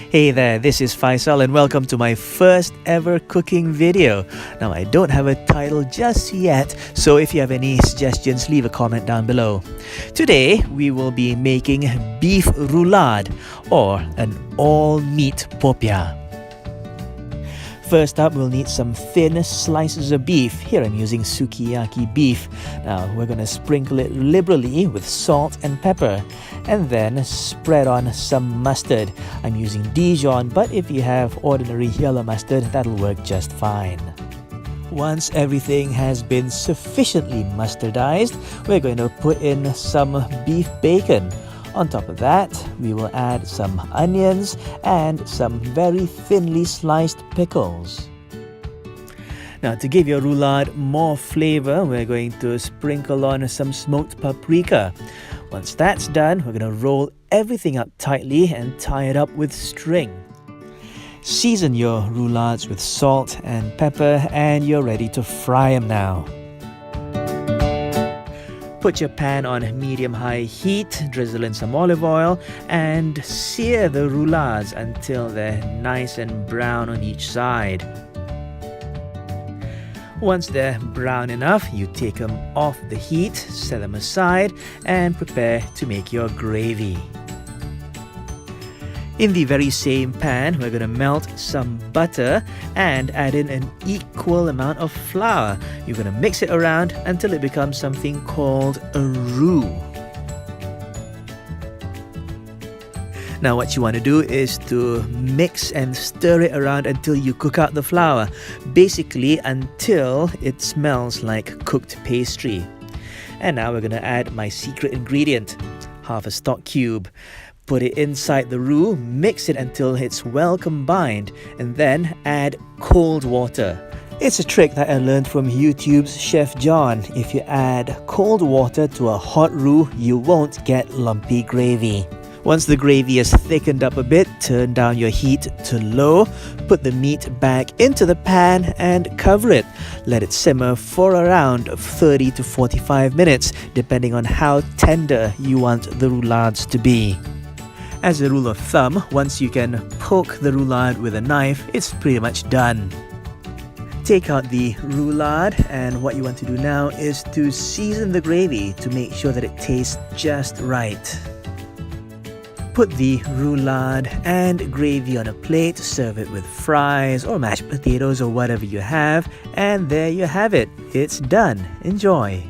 Hey there, this is Faisal and welcome to my first ever cooking video. Now I don't have a title just yet, so if you have any suggestions, leave a comment down below. Today we will be making beef roulade or an all-meat popiah. First up, we'll need some thin slices of beef. Here I'm using sukiyaki beef. Now we're going to sprinkle it liberally with salt and pepper and then spread on some mustard. I'm using Dijon, but if you have ordinary yellow mustard, that'll work just fine. Once everything has been sufficiently mustardized, we're going to put in some beef bacon. On top of that, we will add some onions and some very thinly sliced pickles. Now, to give your roulade more flavor, we're going to sprinkle on some smoked paprika. Once that's done, we're going to roll everything up tightly and tie it up with string. Season your roulades with salt and pepper and you're ready to fry them now. Put your pan on medium-high heat, drizzle in some olive oil and sear the roulades until they're nice and brown on each side. Once they're brown enough, you take them off the heat, set them aside and prepare to make your gravy. In the very same pan, we're going to melt some butter and add in an equal amount of flour. You're going to mix it around until it becomes something called a roux. Now what you want to do is to mix and stir it around until you cook out the flour. Basically until it smells like cooked pastry. And now we're going to add my secret ingredient, half a stock cube. Put it inside the roux, mix it until it's well combined, and then add cold water. It's a trick that I learned from YouTube's Chef John. If you add cold water to a hot roux, you won't get lumpy gravy. Once the gravy is thickened up a bit, turn down your heat to low, put the meat back into the pan and cover it. Let it simmer for around 30 to 45 minutes, depending on how tender you want the roulades to be. As a rule of thumb, once you can poke the roulade with a knife, it's pretty much done. Take out the roulade and what you want to do now is to season the gravy to make sure that it tastes just right. Put the roulade and gravy on a plate, serve it with fries or mashed potatoes or whatever you have, and there you have it. It's done. Enjoy!